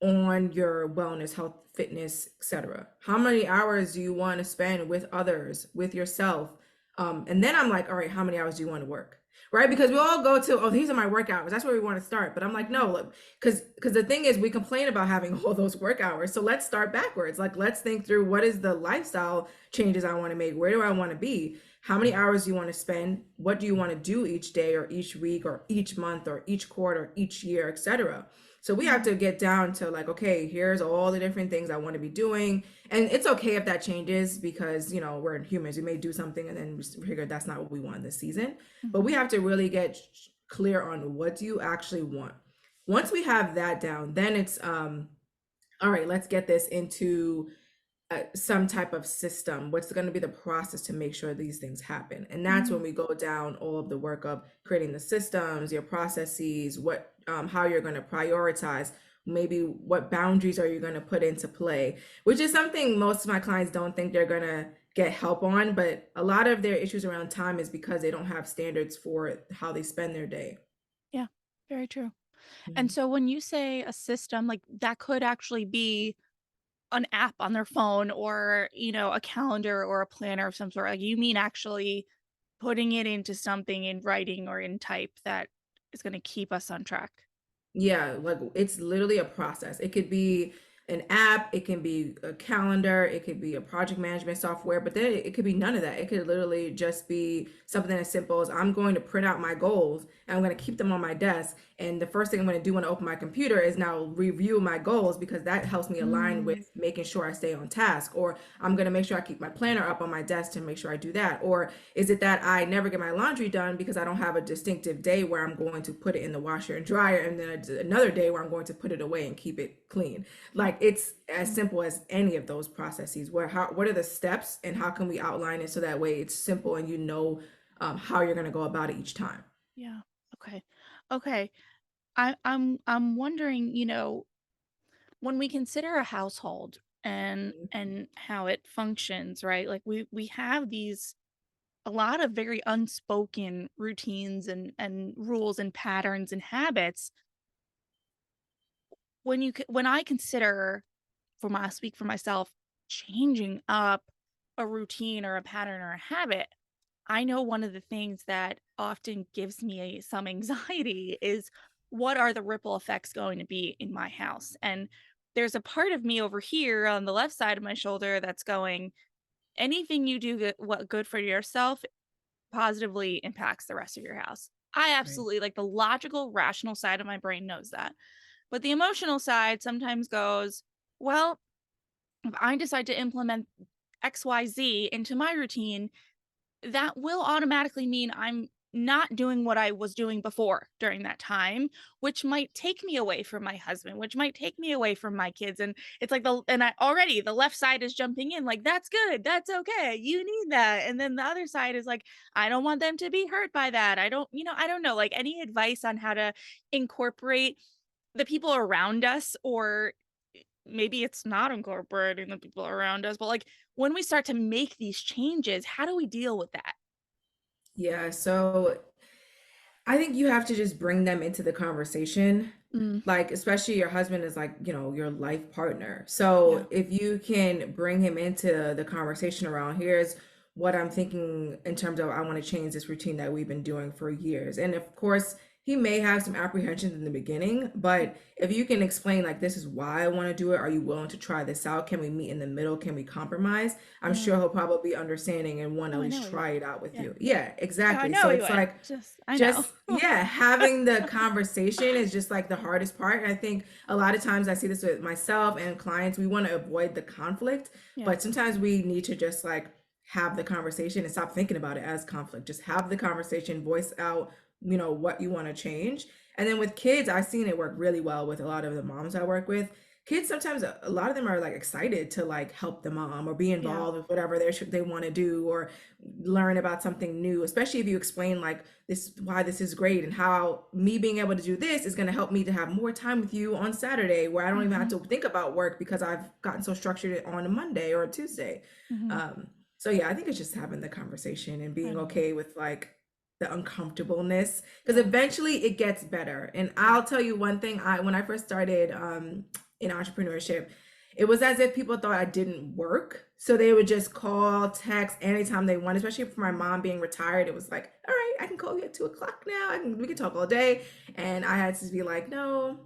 on your wellness, health, fitness, etc.? How many hours do you want to spend with others, with yourself, And then I'm like, all right, how many hours do you want to work? Right? Because we all go to, oh, these are my work hours. That's where we want to start. But I'm like, no, look, because the thing is, we complain about having all those work hours. So let's start backwards. Like, let's think through, what is the lifestyle changes I want to make? Where do I want to be? How many hours do you want to spend? What do you want to do each day or each week or each month or each quarter, each year, etc. So we have to get down to like, okay, here's all the different things I want to be doing. And it's okay if that changes, because, we're humans. We may do something and then we figure that's not what we want this season. But we have to really get clear on, what do you actually want? Once we have that down, then it's all right, let's get this into some type of system. What's going to be the process to make sure these things happen? And that's when we go down all of the work of creating the systems, your processes, what how you're going to prioritize, maybe what boundaries are you going to put into play, which is something most of my clients don't think they're going to get help on. But a lot of their issues around time is because they don't have standards for how they spend their day. Yeah, very true. And Mhm. so when you say a system, like that could actually be an app on their phone, or, a calendar or a planner of some sort. Like, you mean actually putting it into something in writing or in type that is going to keep us on track. Yeah, like it's literally a process. It could be an app, it can be a calendar, it could be a project management software, but then it could be none of that. It could literally just be something as simple as, I'm going to print out my goals and I'm going to keep them on my desk. And the first thing I'm going to do when I open my computer is now review my goals, because that helps me align with Mm, making sure I stay on task. Or I'm going to make sure I keep my planner up on my desk to make sure I do that. Or is it that I never get my laundry done because I don't have a distinctive day where I'm going to put it in the washer and dryer, and then another day where I'm going to put it away and keep it clean? yeah. Like, it's as simple as any of those processes. What are the steps, and how can we outline it so that way it's simple and how you're going to go about it each time. Yeah. Okay. Okay. I'm wondering, when we consider a household and how it functions, right? Like, we have these a lot of very unspoken routines and rules and patterns and habits. When I consider, speak for myself, changing up a routine or a pattern or a habit, I know one of the things that often gives me some anxiety is, what are the ripple effects going to be in my house? And there's a part of me over here on the left side of my shoulder that's going, anything you do what good for yourself positively impacts the rest of your house. I Right. absolutely, like, the logical, rational side of my brain knows that. But the emotional side sometimes goes, well, if I decide to implement XYZ into my routine, that will automatically mean I'm not doing what I was doing before during that time, which might take me away from my husband, which might take me away from my kids. And it's like the left side is jumping in, like, that's good, that's okay, you need that. And then the other side is like, I don't want them to be hurt by that. I don't know, like, any advice on how to incorporate the people around us, or maybe it's not incorporating the people around us, but like, when we start to make these changes, how do we deal with that? Yeah, so I think you have to just bring them into the conversation. Mm, Like, especially your husband is like, your life partner. yeah. So if you can bring him into the conversation around, here's what I'm thinking in terms of, I want to change this routine that we've been doing for years. And of course, he may have some apprehensions in the beginning, but if you can explain, like, this is why I want to do it. Are you willing to try this out? Can we meet in the middle? Can we compromise? I'm Yeah. sure he'll probably be understanding and want to Oh, at I least know he try would. it out with Yeah. you. Yeah, No, I exactly. know So he it's would. like, I know. just, yeah, having the conversation is just like the hardest part. And I think a lot of times I see this with myself and clients, we want to avoid the conflict, Yeah. but sometimes we need to just like have the conversation and stop thinking about it as conflict. Just have the conversation, voice out, what you want to change. And then with kids, I've seen it work really well with a lot of the moms I work with. Kids sometimes, a lot of them are like excited to like help the mom or be Yeah. involved with whatever they want to do, or learn about something new, especially if you explain like, this, why this is great, and how me being able to do this is going to help me to have more time with you on Saturday, where I don't even have Mhm. to think about work because I've gotten so structured on a Monday or a Tuesday. Mhm. So yeah, I think it's just having the conversation and I being know. okay with like the uncomfortableness, because Yeah. eventually it gets better. And Yeah. I'll tell you one thing, when I first started in entrepreneurship, it was as if people thought I didn't work. So they would just call, text anytime they want, especially for my mom being retired. It was like, all right, I can call you at 2 o'clock now. We can talk all day. And I had to be like, no,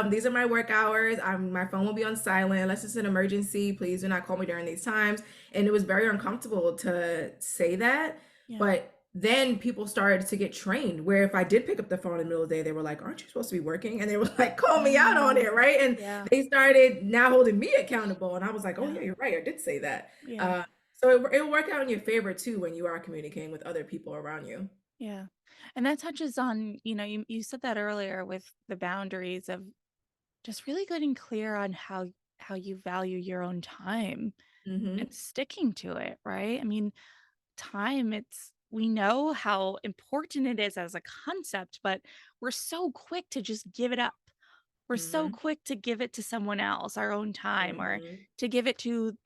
these are my work hours. My phone will be on silent unless it's an emergency. Please do not call me during these times. And it was very uncomfortable to say that. Yeah. But then people started to get trained where if I did pick up the phone in the middle of the day, they were like, aren't you supposed to be working? And they were like, call me out on it, right? And Yeah. they started now holding me accountable. And I was like, oh, Yeah. yeah, you're right. I did say that. Yeah. So it'll work out in your favor too when you are communicating with other people around you. Yeah. And that touches on, you said that earlier with the boundaries of just really getting clear on how you value your own time Mm-hmm. and sticking to it, right? I mean, time, we know how important it is as a concept, but we're so quick to just give it up. We're so Mm-hmm. quick to give it to someone else, our own time, or Mm-hmm. to give it to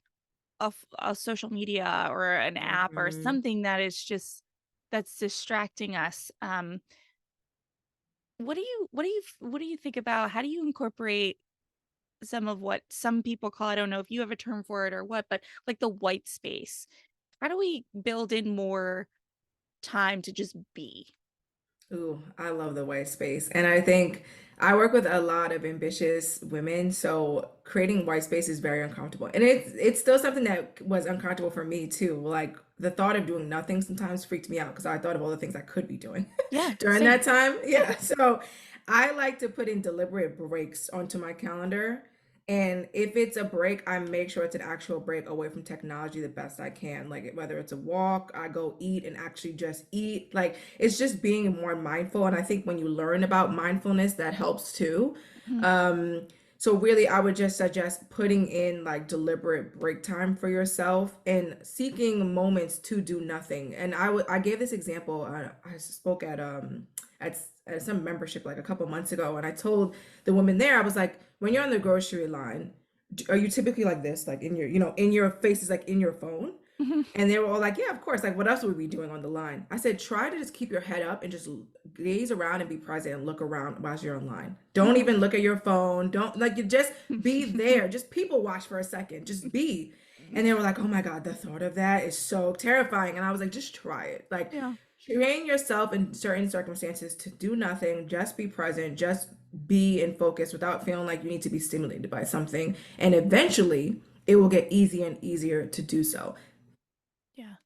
a social media or an app or Mm-hmm. something that's distracting us. What do you think about, how do you incorporate some of what some people call, I don't know if you have a term for it or what, but like the white space? How do we build in more time to just be? Ooh, I love the white space. And I think I work with a lot of ambitious women, so creating white space is very uncomfortable. And it's still something that was uncomfortable for me too. Like the thought of doing nothing sometimes freaked me out because I thought of all the things I could be doing Yeah, during same. that time. Yeah. Yeah. So I like to put in deliberate breaks onto my calendar. And if it's a break, I make sure it's an actual break away from technology the best I can. Like whether it's a walk, I go eat and actually just eat. Like it's just being more mindful. And I think when you learn about mindfulness, that helps too. Mhm. Um, so really, I would just suggest putting in like deliberate break time for yourself and seeking moments to do nothing. And I gave this example. I spoke at at some membership like a couple months ago, and I told the woman there, I was like, when you're on the grocery line, are you typically like this, like in your, in your face is like in your phone? Mhm. And they were all like, yeah, of course. Like, what else would we be doing on the line? I said, try to just keep your head up and just gaze around and be present and look around while you're online. Don't Yeah. even look at your phone. Don't like you just be there. Just people watch for a second. Just be. And they were like, oh my God, the thought of that is so terrifying. And I was like, just try it. Like, Yeah. train yourself in certain circumstances to do nothing, just be present, just be in focus without feeling like you need to be stimulated by something. And eventually, it will get easier and easier to do so. Yeah.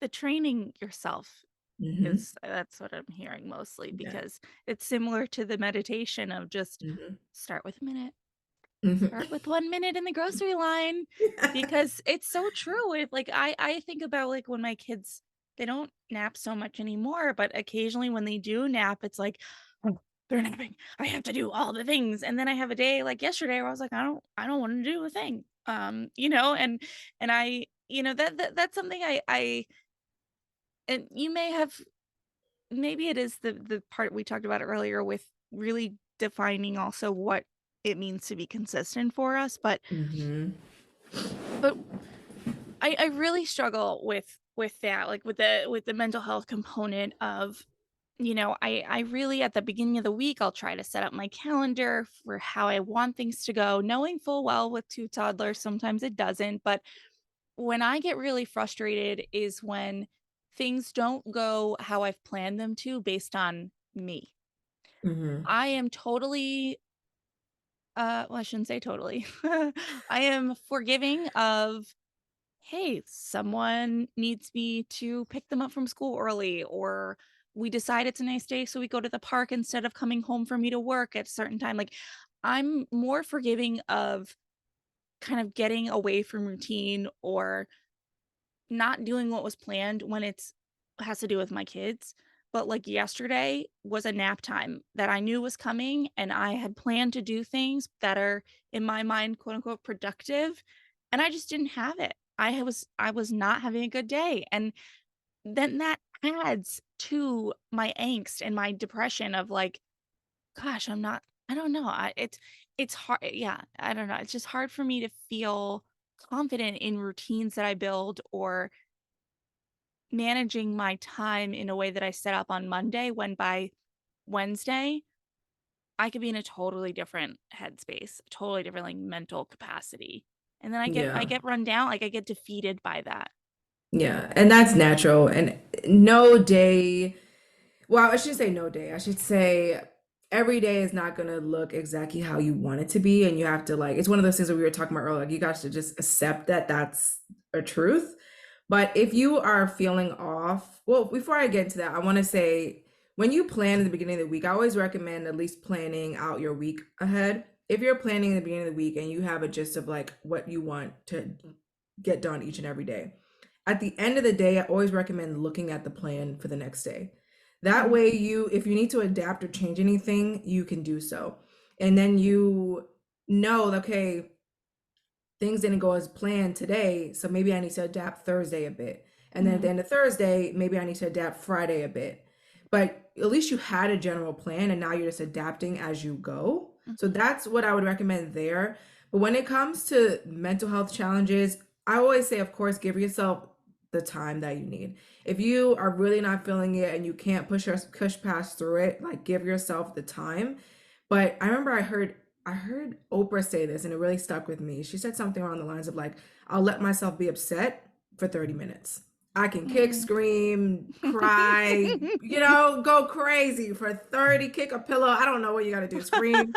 The training yourself Hmm. is, that's what I'm hearing mostly, Yeah. because it's similar to the meditation of just Hmm. start with a minute, Hmm. start with 1 minute in the grocery line, because it's so true. If like I think about like when my kids, they don't nap so much anymore, but occasionally when they do nap, it's like, oh, they're napping, I have to do all the things. And then I have a day like yesterday where I was like, I don't want to do a thing. And I, that's something I and you may have, maybe it is the part we talked about earlier with really defining also what it means to be consistent for us, Hmm. but I really struggle with that, like with the mental health component of, I really, at the beginning of the week, I'll try to set up my calendar for how I want things to go, knowing full well with two toddlers sometimes it doesn't. But when I get really frustrated is when things don't go how I've planned them to based on me. Hmm. I am totally, well, I shouldn't say totally. I am forgiving of, hey, someone needs me to pick them up from school early, or we decide it's a nice day, so we go to the park instead of coming home for me to work at a certain time. Like, I'm more forgiving of kind of getting away from routine or not doing what was planned when it's has to do with my kids. But like yesterday was a nap time that I knew was coming, and I had planned to do things that are in my mind, quote unquote, productive. And I just didn't have it. I was not having a good day. And then that adds to my angst and my depression of like, gosh, I don't know. It's hard. Yeah. I don't know. It's just hard for me to feel confident in routines that I build or managing my time in a way that I set up on Monday, when by Wednesday, I could be in a totally different headspace, totally different like mental capacity. And then I Yeah. get run down, like I get defeated by that. Yeah. And that's natural. And no day, well, I shouldn't say no day. I should say every day is not going to look exactly how you want it to be. And you have to, like, it's one of those things that we were talking about earlier. Like, you guys should just accept that that's a truth. But if you are feeling off, well, before I get into that, I want to say when you plan at the beginning of the week, I always recommend at least planning out your week ahead. If you're planning at the beginning of the week and you have a gist of like what you want to get done each and every day, at the end of the day, I always recommend looking at the plan for the next day. That Mhm. way, if you need to adapt or change anything, you can do so. And then you know, okay, things didn't go as planned today, so maybe I need to adapt Thursday a bit. And then at the Mhm. end of Thursday, maybe I need to adapt Friday a bit. But at least you had a general plan and now you're just adapting as you go. So Mhm. that's what I would recommend there. But when it comes to mental health challenges, I always say, of course, give yourself the time that you need. If you are really not feeling it and you can't push past through it, like give yourself the time. But I remember I heard Oprah say this and it really stuck with me. She said something along the lines of like, I'll let myself be upset for 30 minutes. I can kick, Mm. scream, cry, go crazy for 30, kick a pillow. I don't know what you got to do, scream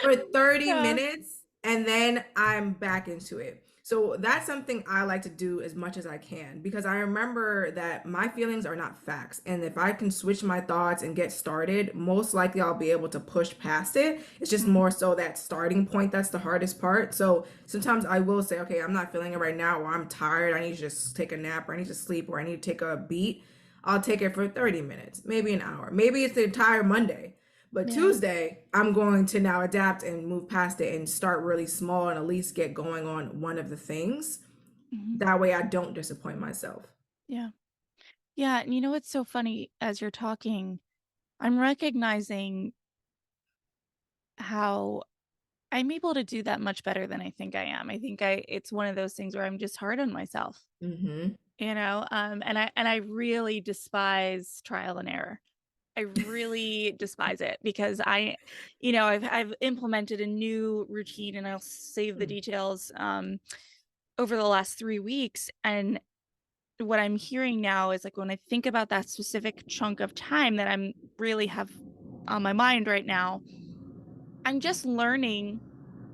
for 30 Yeah. minutes and then I'm back into it. So that's something I like to do as much as I can because I remember that my feelings are not facts. And if I can switch my thoughts and get started, most likely I'll be able to push past it. It's just Mhm. more so that starting point that's the hardest part. So sometimes I will say, okay, I'm not feeling it right now, or I'm tired. I need to just take a nap, or I need to sleep, or I need to take a beat. I'll take it for 30 minutes, maybe an hour. Maybe it's the entire Monday. But Yeah. Tuesday, I'm going to now adapt and move past it and start really small and at least get going on one of the things. Mhm. That way I don't disappoint myself. Yeah. Yeah. And you know what's so funny as you're talking, I'm recognizing how I'm able to do that much better than I think I am. I think it's one of those things where I'm just hard on myself, Mm-hmm. and I really despise trial and error. I really despise it because I've implemented a new routine and I'll save the details over the last 3 weeks, and what I'm hearing now is like when I think about that specific chunk of time that I'm really have on my mind right now, I'm just learning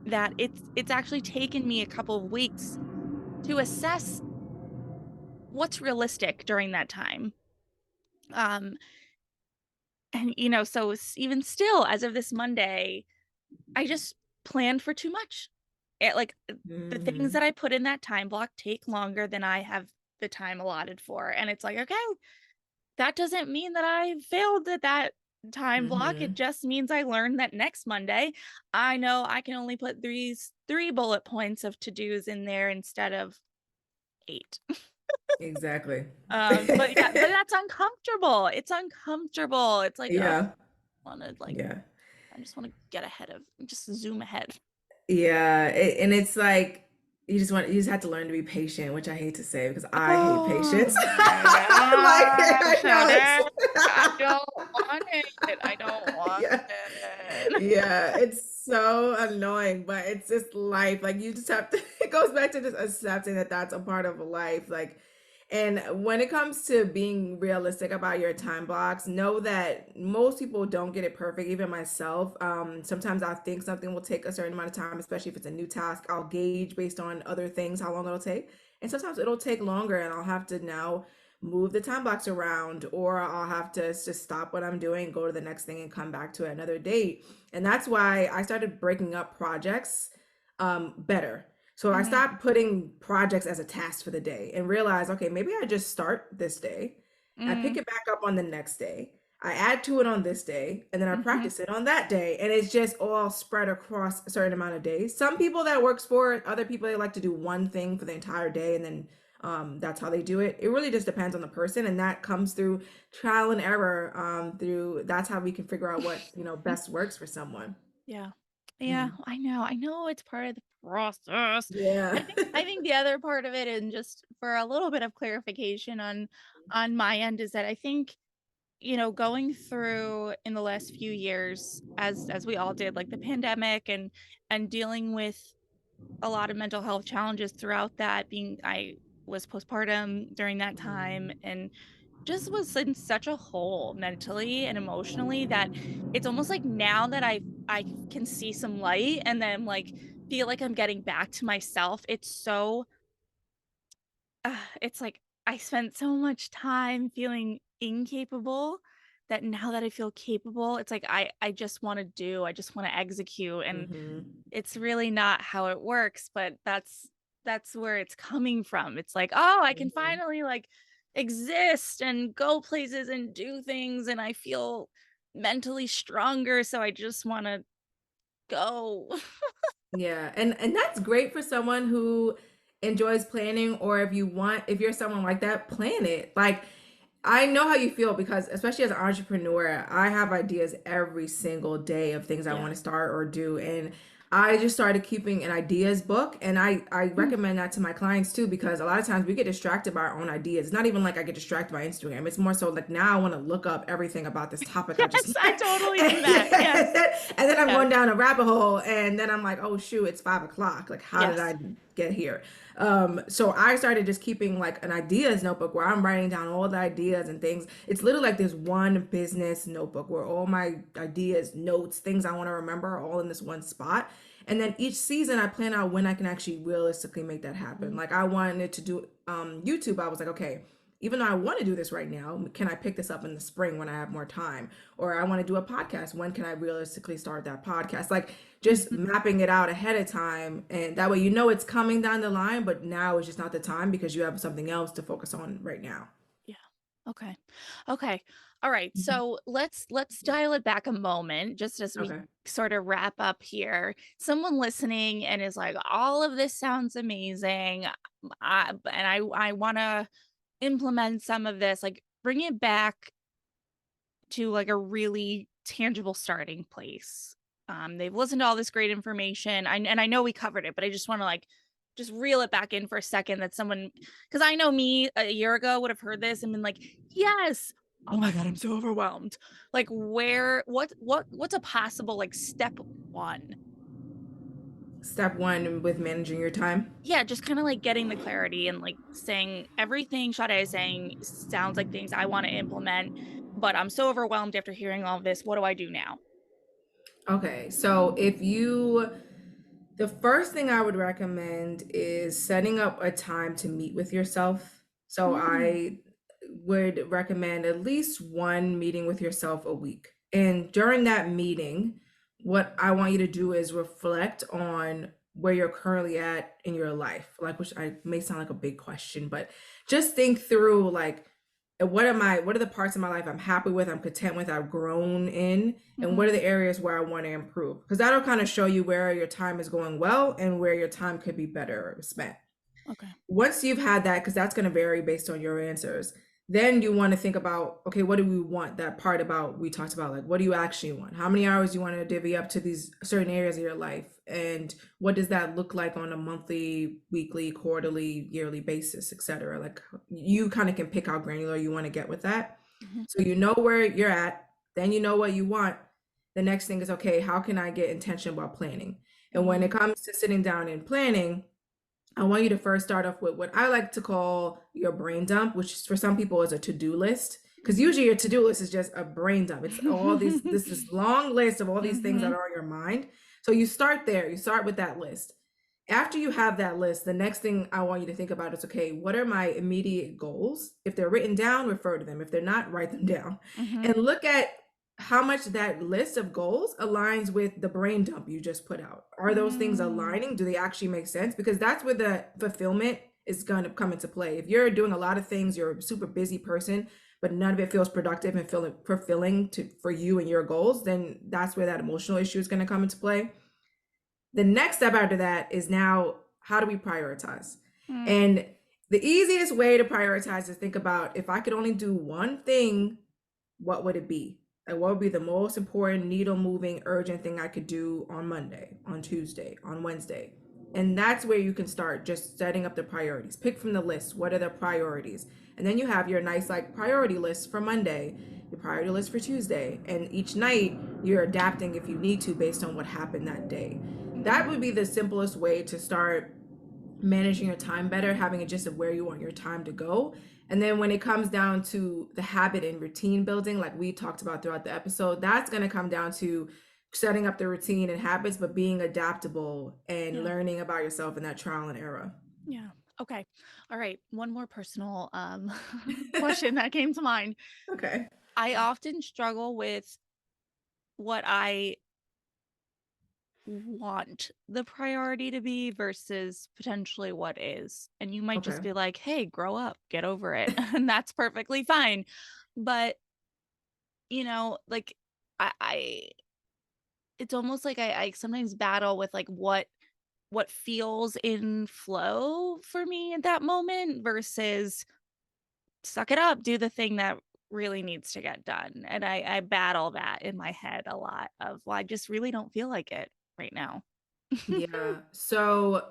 that it's actually taken me a couple of weeks to assess what's realistic during that time. Um, and even still, as of this Monday, I just planned for too much. The things Mm-hmm. that I put in that time block take longer than I have the time allotted for. And it's like, okay, that doesn't mean that I failed at that time block. It Mm-hmm. just means I learned that next Monday, I know I can only put three bullet points of to-dos in there instead of 8. Exactly. But yeah, but that's uncomfortable. It's uncomfortable. It's like, oh, Yeah. wanna like Yeah. I just want to get ahead of just zoom ahead. Yeah. And it's like you just have to learn to be patient, which I hate to say because I hate Oh patience. my Like gosh, I know Sade. it's I don't want it. I don't want yeah. it. Yeah, it's so annoying, but it's just life. Like you just have to, it goes back to just accepting that that's a part of life. Like, and when it comes to being realistic about your time blocks, know that most people don't get it perfect, even myself. Sometimes I think something will take a certain amount of time, especially if it's a new task. I'll gauge based on other things how long it'll take. And sometimes it'll take longer, and I'll have to now move the time blocks around, or I'll have to just stop what I'm doing, go to the next thing, and come back to another date. And that's why I started breaking up projects better. So I Mhm, stopped putting projects as a task for the day and realized, okay, maybe I just start this day. I pick mhm, it back up on the next day. I add to it on this day, and then I mhm. practice it on that day. And it's just all spread across a certain amount of days. Some people that works for it, other people they like to do one thing for the entire day and then that's how they do it. It really just depends on the person, and that comes through trial and error. Through that's how we can figure out what best works for someone. Yeah. Yeah, Mhm. I know. I know it's part of the process. Yeah. I think the other part of it, and just for a little bit of clarification on my end, is that I think going through in the last few years, as we all did, like the pandemic and dealing with a lot of mental health challenges throughout that, being I was postpartum during that time Mhm. and just was in such a hole mentally and emotionally that it's almost like now that I can see some light and then like feel like I'm getting back to myself. It's like I spent so much time feeling incapable that now that I feel capable, it's like I just want to do, I just want to execute, and Mhm. it's really not how it works, but that's where it's coming from. It's like, "Oh, I can Mhm. finally like exist and go places and do things and I feel mentally stronger, so I just want to go." Yeah, and that's great for someone who enjoys planning, or if you're someone like that, plan it. Like, I know how you feel because especially as an entrepreneur, I have ideas every single day of things I Yeah. want to start or do. And I just started keeping an ideas book, and I Mm. recommend that to my clients too, because a lot of times we get distracted by our own ideas. It's not even like I get distracted by Instagram. It's more so like now I want to look up everything about this topic I just Yes, I learned. totally do And, that. Yes. and then I'm Yes. going down a rabbit hole, and then I'm like, oh shoot, it's 5 o'clock. Like, how did Yes. I get here? So I started just keeping like an ideas notebook where I'm writing down all the ideas and things. It's literally like this one business notebook where all my ideas, notes, things I want to remember are all in this one spot. And then each season I plan out when I can actually realistically make that happen. Mhm. Like, I wanted to do YouTube. I was like, okay, even though I want to do this right now, can I pick this up in the spring when I have more time? Or I want to do a podcast. When can I realistically start that podcast? Like, just Mhm. mapping it out ahead of time. And that way, it's coming down the line, but now is just not the time because you have something else to focus on right now. Yeah. Okay. Okay. All right. Mhm. So let's dial it back a moment just as we Okay. sort of wrap up here. Someone listening and is like, all of this sounds amazing. I want to implement some of this, like bring it back to like a really tangible starting place. They've listened to all this great information. And I know we covered it, but I just want to like just reel it back in for a second that someone, because I know me a year ago would have heard this and been like, yes, oh my God, I'm so overwhelmed. Like what's a possible like step one? Step one with managing your time. Yeah, just kind of like getting the clarity and like saying everything Sade is saying sounds like things I want to implement, but I'm so overwhelmed after hearing all of this. What do I do now? Okay. The first thing I would recommend is setting up a time to meet with yourself. So Mm. I would recommend at least one meeting with yourself a week. And during that meeting, what I want you to do is reflect on where you're currently at in your life. Like, which I may sound like a big question, but just think through like, what are the parts of my life I'm happy with, I'm content with, I've grown in, and what Mhm. are the areas where I want to improve? Because that'll kind of show you where your time is going well and where your time could be better spent. Okay. Once you've had that, because that's going to vary based on your answers, then you want to think about, okay, what do we want? That part about we talked about, like, what do you actually want? How many hours you want to divvy up to these certain areas of your life? And what does that look like on a monthly, weekly, quarterly, yearly basis, etc.? Like, you kind of can pick how granular you want to get with that. Mhm. So you know where you're at, then you know what you want. The next thing is, okay, how can I get intentional about planning? And when it Mm. comes to sitting down and planning, I want you to first start off with what I like to call your brain dump, which for some people is a to-do list. Because Mhm. usually your to-do list is just a brain dump. It's all this long list of all these things that Mhm. are on your mind. So you start there. You start with that list. After you have that list, the next thing I want you to think about is, okay, what are my immediate goals? If they're written down, refer to them. If they're not, write them down. Mhm. And look at how much that list of goals aligns with the brain dump you just put out. Are those things Mm. aligning? Do they actually make sense? Because that's where the fulfillment is going to come into play. If you're doing a lot of things, you're a super busy person, but none of it feels productive and feeling fulfilling for you and your goals, then that's where that emotional issue is going to come into play. The next step after that is, now how do we prioritize? Mm. And the easiest way to prioritize is think about, if I could only do one thing, what would it be? Like, what would be the most important, needle moving, urgent thing I could do on Monday, on Tuesday, on Wednesday? And that's where you can start just setting up the priorities. Pick from the list. What are the priorities? And then you have your nice like priority list for Monday. your priority list for Tuesday. And each night you're adapting if you need to based on what happened that day. That would be the simplest way to start managing your time better, having a gist of where you want your time to go. And then when it comes down to the habit and routine building, like we talked about throughout the episode, that's going to come down to setting up the routine and habits, but being adaptable and learning about yourself in that trial and error. Yeah. Okay. All right. One more personal question that came to mind. Okay. I often struggle with what I want the priority to be versus potentially what is. And you might just Okay. be like, hey, grow up, get over it. And that's perfectly fine. But, like I it's almost like I sometimes battle with like what feels in flow for me at that moment versus suck it up, do the thing that really needs to get done. And I battle that in my head a lot of, well, I just really don't feel like it right now. Yeah. So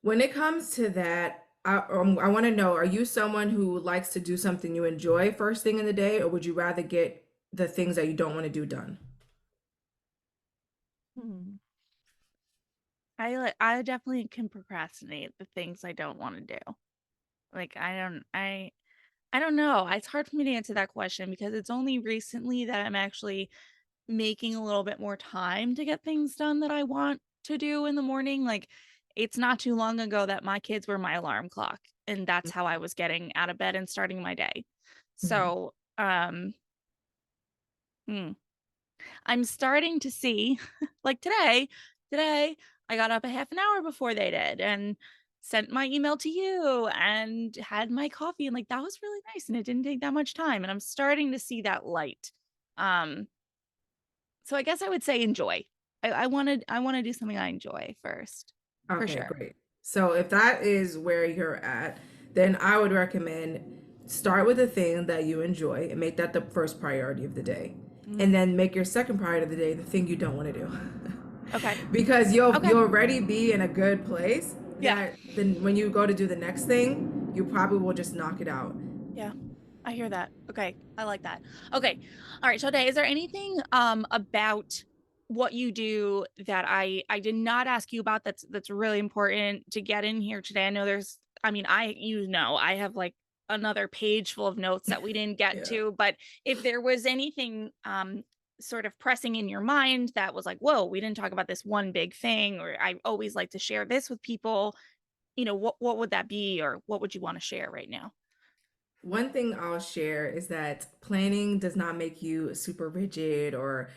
when it comes to that, I want to know, are you someone who likes to do something you enjoy first thing in the day, or would you rather get the things that you don't want to do done? Hmm. I definitely can procrastinate the things I don't want to do. Like I don't know. It's hard for me to answer that question because it's only recently that I'm actually making a little bit more time to get things done that I want to do in the morning. Like it's not too long ago that my kids were my alarm clock and that's how I was getting out of bed and starting my day. Mhm. So, hmm, I'm starting to see like today I got up a half an hour before they did and sent my email to you and had my coffee and like that was really nice and it didn't take that much time and I'm starting to see that light. Um so I guess I would say enjoy. I want to do something I enjoy first. For Okay, sure. great. So if that is where you're at, then I would recommend start with the thing that you enjoy and make that the first priority of the day. And Mm, then make your second priority of the day the thing you don't want to do. okay. Because you'll Okay. already be in a good place Yeah. that then when you go to do the next thing, you probably will just knock it out. Yeah. I hear that. Okay. I like that. Okay. All right. Sade, is there anything about what you do that I did not ask you about that's really important to get in here today? I know there's I mean, I have like another page full of notes that we didn't get Yeah. to, but if there was anything sort of pressing in your mind that was like, whoa, we didn't talk about this one big thing, or I always like to share this with people, what would that be, or what would you want to share right now? One thing I'll share is that planning does not make you super rigid or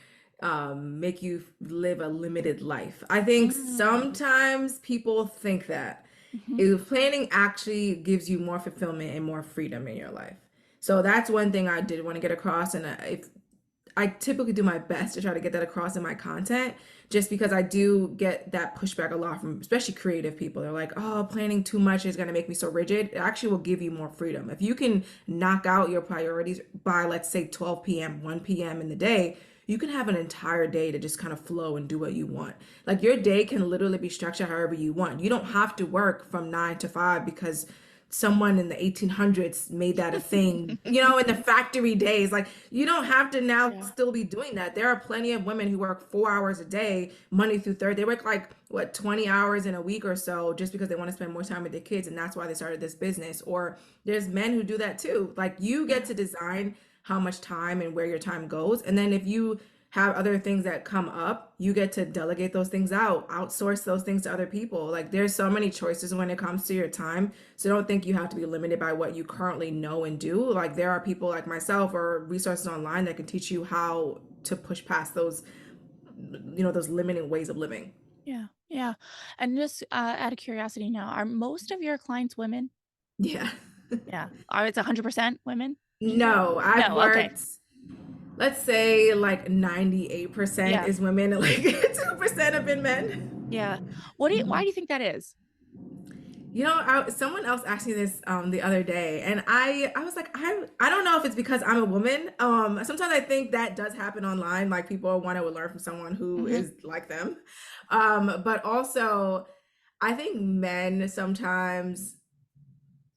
make you live a limited life. I think Mm. sometimes people think that Mhm. if planning actually gives you more fulfillment and more freedom in your life. So that's one thing I did want to get across. And if I typically do my best to try to get that across in my content, just because I do get that pushback a lot from especially creative people. They're like, oh, planning too much is going to make me so rigid. It actually will give you more freedom. If you can knock out your priorities by, let's say, 12 p.m., 1 p.m. in the day, you can have an entire day to just kind of flow and do what you want. Like your day can literally be structured however you want. You don't have to work from 9 to 5 because someone in the 1800s made that a thing, in the factory days. Like, you don't have to now Yeah. still be doing that. There are plenty of women who work 4 hours a day, Monday through Thursday. They work like, what, 20 hours in a week or so just because they want to spend more time with their kids. And that's why they started this business. Or there's men who do that too. Like, you get Yeah. to design how much time and where your time goes. And then if you have other things that come up, you get to delegate those things out, outsource those things to other people. Like there's so many choices when it comes to your time. So don't think you have to be limited by what you currently know and do. Like there are people like myself or resources online that can teach you how to push past those limiting ways of living. Yeah. Yeah. And just out of curiosity now, are most of your clients women? Yeah. Yeah. Are it's 100% women? Did you say? No, I've No. Okay. worked, let's say like 98% Yeah. is women and like 2% have been men. Yeah. Why do you think that is? Someone else asked me this the other day, and I was like, I don't know if it's because I'm a woman. Sometimes I think that does happen online, like people want to learn from someone who Hmm. is like them. But also, I think men sometimes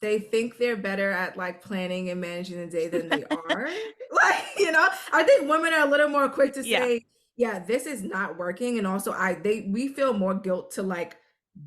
they think they're better at like planning and managing the day than they are. Like, I think women are a little more quick to Yeah. say, yeah, this is not working. And also we feel more guilt to like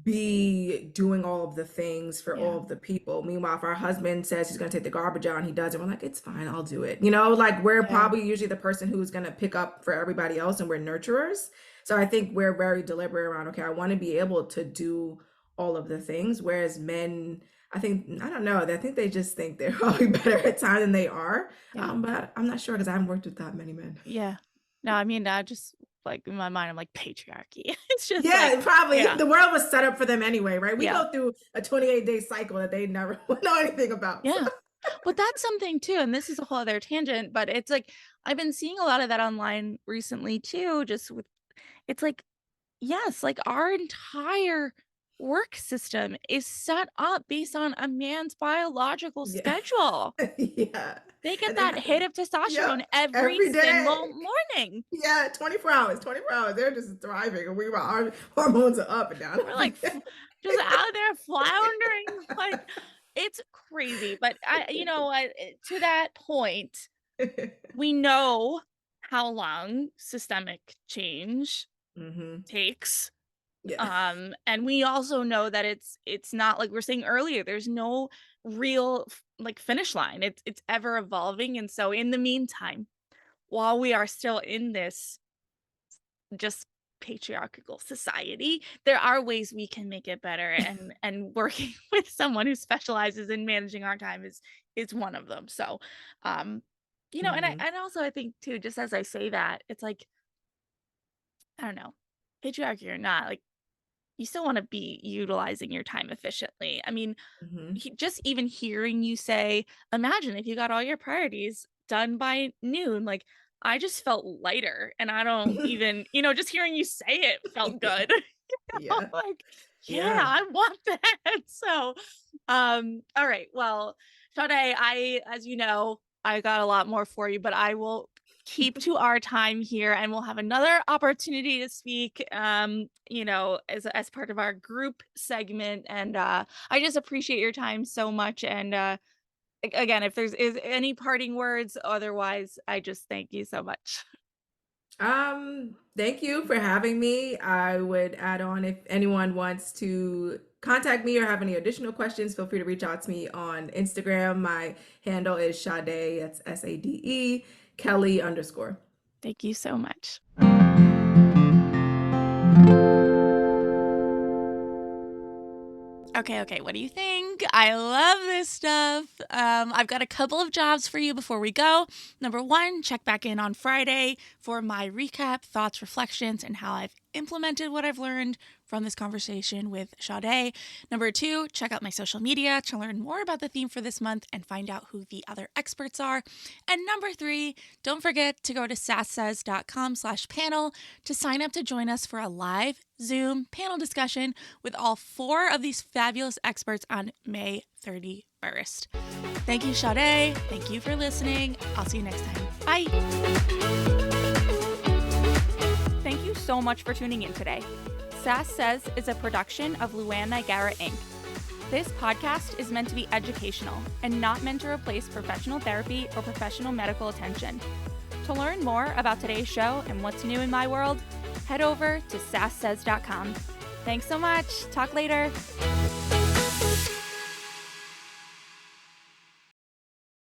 be doing all of the things for Yeah. all of the people. Meanwhile, if our husband says he's gonna take the garbage out and he does it, we're like, it's fine, I'll do it. Like we're Yeah. probably usually the person who's gonna pick up for everybody else and we're nurturers. So I think we're very deliberate around, okay, I want to be able to do all of the things. Whereas men, I don't know. I think they just think they're probably better at time than they are. Yeah. But I'm not sure because I haven't worked with that many men. Yeah. No, I mean, I just like in my mind, I'm like patriarchy. It's just Yeah, like, probably. yeah. The world was set up for them anyway, right? We Yeah. go through a 28-day cycle that they never know anything about. Yeah. But that's something too, and this is a whole other tangent, but it's like I've been seeing a lot of that online recently too, just with it's like, yes, like our entire work system is set up based on a man's biological Yeah. schedule. Yeah. They get And that hit of yeah, testosterone every every day. single morning. Yeah, 24 hours, 24 hours. They're just thriving. And our hormones are up and down. We're like just out there floundering. Like it's crazy. But to that point, we know how long systemic change takes. Yeah. And we also know that it's not like we're saying earlier, there's no real like finish line. It's ever evolving. And so in the meantime, while we are still in this just patriarchal society, there are ways we can make it better, and working with someone who specializes in managing our time is one of them. So and also I think too, just as I say that, it's like, I don't know, patriarchy or not, like you still want to be utilizing your time efficiently. I mean, just even hearing you say, imagine if you got all your priorities done by noon, like I just felt lighter, and I don't even, just hearing you say it felt good. Yeah. Like, yeah, Yeah. I want that. So, all right. Well, Sade, as you know, I got a lot more for you, but I will keep to our time here, and we'll have another opportunity to speak, as part of our group segment. And I just appreciate your time so much. And again, if there's is any parting words, otherwise, I just thank you so much. Thank you for having me. I would add on, if anyone wants to contact me or have any additional questions, feel free to reach out to me on Instagram. My handle is Sade, that's Sade Kelly _. Thank you so much. Okay, what do you think? I love this stuff. I've got a couple of jobs for you before we go. Number one, check back in on Friday for my recap, thoughts, reflections, and how I've implemented what I've learned from this conversation with Sade. Number two, check out my social media to learn more about the theme for this month and find out who the other experts are. And number three, don't forget to go to sasssays.com/panel to sign up to join us for a live Zoom panel discussion with all four of these fabulous experts on May 31st. Thank you, Sade. Thank you for listening. I'll see you next time. Bye. Thank you so much for tuning in today. Sass Says is a production of Luann Nigara, Inc. This podcast is meant to be educational and not meant to replace professional therapy or professional medical attention. To learn more about today's show and what's new in my world, head over to sasssays.com. Thanks so much. Talk later.